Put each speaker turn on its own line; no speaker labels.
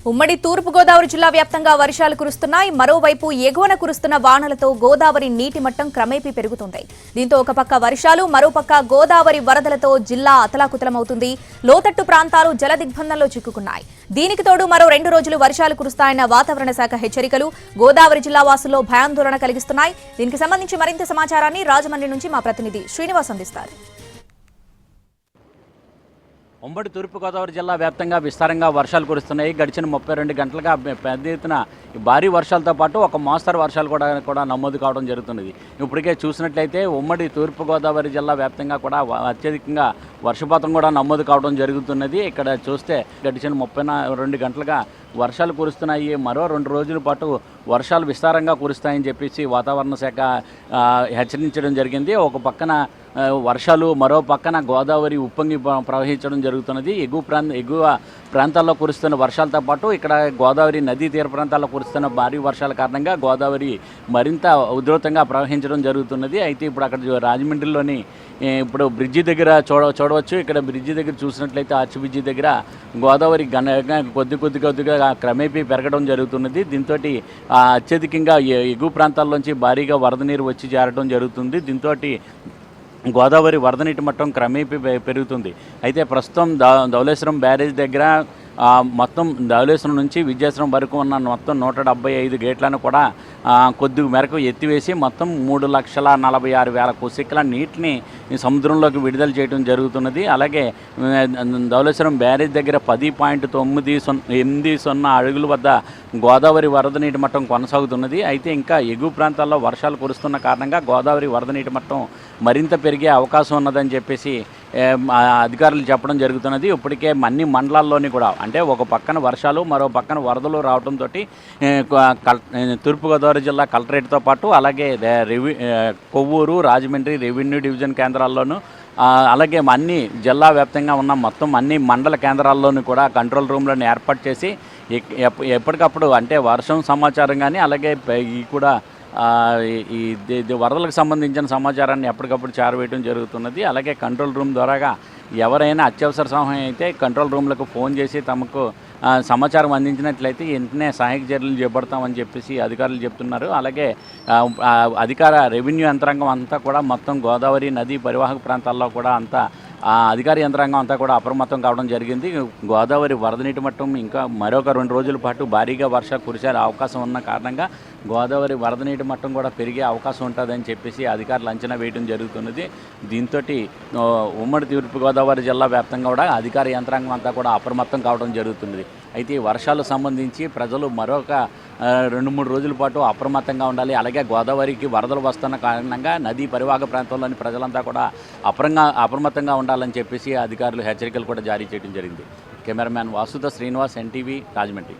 ఉమ్మడి తూర్పు గోదావరి జిల్లా వ్యాప్తంగా వర్షాలు కురుస్తున్నాయి. మరోవైపు ఎగువన కురుస్తున్న వానలతో గోదావరి నీటి మట్టం క్రమేపీ పెరుగుతుంది. దీంతో ఒక పక్క వర్షాలు, మరోపక్క గోదావరి వరదలతో జిల్లా అతలాకుతలమవుతుంది. లోతట్టు ప్రాంతాలు జల దిగ్బంధంలో చిక్కుకున్నాయి. దీనికి తోడు మరో 2 రోజులు వర్షాలు కురుస్తాయన్న వాతావరణ శాఖ హెచ్చరికలు గోదావరి జిల్లా వాసుల్లో భయాందోళన కలిగిస్తున్నాయి. దీనికి సంబంధించి మరింత సమాచారాన్ని రాజమండ్రి నుంచి మా ప్రతినిధి శ్రీనివాస్ అందిస్తారు.
ఉమ్మడి తూర్పుగోదావరి జిల్లా వ్యాప్తంగా విస్తారంగా వర్షాలు కురుస్తున్నాయి. గడిచిన 32 గంటలుగా పెద్ద ఎత్తున భారీ వర్షాలతో పాటు ఒక మోస్తరు వర్షాలు కూడా నమోదు కావడం జరుగుతున్నది. ఇప్పటికే చూసినట్లయితే ఉమ్మడి తూర్పుగోదావరి జిల్లా వ్యాప్తంగా కూడా అత్యధికంగా వర్షపాతం కూడా నమోదు కావడం జరుగుతున్నది. ఇక్కడ చూస్తే గడిచిన 32 గంటలుగా వర్షాలు కురుస్తున్నాయి. మరో 2 రోజుల పాటు వర్షాలు విస్తారంగా కురుస్తాయని చెప్పేసి వాతావరణ శాఖ హెచ్చరించడం జరిగింది. ఒక పక్కన వర్షాలు, మరో పక్కన గోదావరి ఉప్పొంగి ప్రవహించడం జరుగుతున్నది. ఎగువ ప్రాంతాల్లో కురుస్తున్న వర్షాలతో పాటు ఇక్కడ గోదావరి నదీ తీర ప్రాంతాల్లో కురుస్తున్న భారీ వర్షాల కారణంగా గోదావరి మరింత ఉధృతంగా ప్రవహించడం జరుగుతున్నది. అయితే ఇప్పుడు అక్కడ రాజమండ్రిలోని ఇప్పుడు బ్రిడ్జి దగ్గర చూడవచ్చు. ఇక్కడ బ్రిడ్జి దగ్గర చూసినట్లయితే ఆర్చ్ బ్రిడ్జి దగ్గర గోదావరి కొద్దిగా క్రమేపీ పెరగడం జరుగుతున్నది. దీంతో అత్యధికంగా ఎగువ ప్రాంతాల్లోంచి భారీగా వరద నీరు వచ్చి చేరడం జరుగుతుంది. దీంతో గోదావరి వరద నీటి మట్టం క్రమేపీ పెరుగుతుంది. అయితే ప్రస్తుతం ధవళేశ్వరం బ్యారేజ్ దగ్గర మొత్తం ధవళేశ్వరం నుంచి విద్యాశ్వరం వరకు ఉన్న మొత్తం 175 గేట్లను కూడా కొద్ది మేరకు ఎత్తివేసి మొత్తం 3,46,000 క్యూసెక్కుల నీటిని సముద్రంలోకి విడుదల చేయడం జరుగుతున్నది. అలాగే ధవళేశ్వరం బ్యారేజ్ దగ్గర 10.980 అడుగుల వద్ద గోదావరి వరద నీటి మట్టం కొనసాగుతున్నది. అయితే ఇంకా ఎగువ ప్రాంతాల్లో వర్షాలు కురుస్తున్న కారణంగా గోదావరి వరద నీటి మట్టం మరింత పెరిగే అవకాశం ఉన్నదని చెప్పేసి అధికారులు చెప్పడం జరుగుతున్నది. ఇప్పటికే అన్ని మండలాల్లోని కూడా అంటే ఒక పక్కన వర్షాలు, మరో పక్కన వరదలు రావడంతో తూర్పుగోదావరి జిల్లా కలెక్టరేట్తో పాటు అలాగే కొవ్వూరు, రాజమండ్రి రెవెన్యూ డివిజన్ కేంద్రాల్లోనూ అలాగే అన్ని జిల్లా వ్యాప్తంగా ఉన్న మొత్తం అన్ని మండల కేంద్రాల్లోనూ కూడా కంట్రోల్ రూమ్లను ఏర్పాటు చేసి ఎప్పటికప్పుడు అంటే వర్షం సమాచారం కానీ అలాగే ఈ కూడా ఈ వరదలకు సంబంధించిన సమాచారాన్ని ఎప్పటికప్పుడు చేరవేయడం జరుగుతున్నది. అలాగే కంట్రోల్ రూమ్ ద్వారాగా ఎవరైనా అత్యవసర సహాయం అయితే కంట్రోల్ రూమ్లకు ఫోన్ చేసి తమకు సమాచారం అందించినట్లయితే వెంటనే సహాయక చర్యలు చేపడతామని చెప్పేసి అధికారులు చెప్తున్నారు. అలాగే రెవెన్యూ యంత్రాంగం అంతా కూడా మొత్తం గోదావరి నదీ పరివాహక ప్రాంతాల్లో కూడా అంతా అధికార యంత్రాంగం అంతా కూడా అప్రమత్తం కావడం జరిగింది. గోదావరి వరద నీటి మట్టం ఇంకా మరొక 2 రోజుల పాటు భారీగా వర్షాలు కురిసే అవకాశం ఉన్న కారణంగా గోదావరి వరద నీటి మట్టం కూడా పెరిగే అవకాశం ఉంటుందని చెప్పేసి అధికారులు అంచనా వేయడం జరుగుతున్నది. దీంతో ఉమ్మడి తూర్పుగోదావరి జిల్లా వ్యాప్తంగా కూడా అధికార యంత్రాంగం అంతా కూడా అప్రమత్తం కావడం జరుగుతున్నది. అయితే ఈ వర్షాలకు సంబంధించి ప్రజలు మరొక 2-3 రోజుల పాటు అప్రమత్తంగా ఉండాలి. అలాగే గోదావరికి వరదలు వస్తున్న కారణంగా నదీ పరివాహక ప్రాంతంలోని ప్రజలంతా కూడా అప్రమత్తంగా ఉండాలని చెప్పేసి అధికారులు హెచ్చరికలు కూడా జారీ చేయడం జరిగింది. కెమెరామ్యాన్ వాసుతో శ్రీనివాస్, NTV, రాజమండ్రి.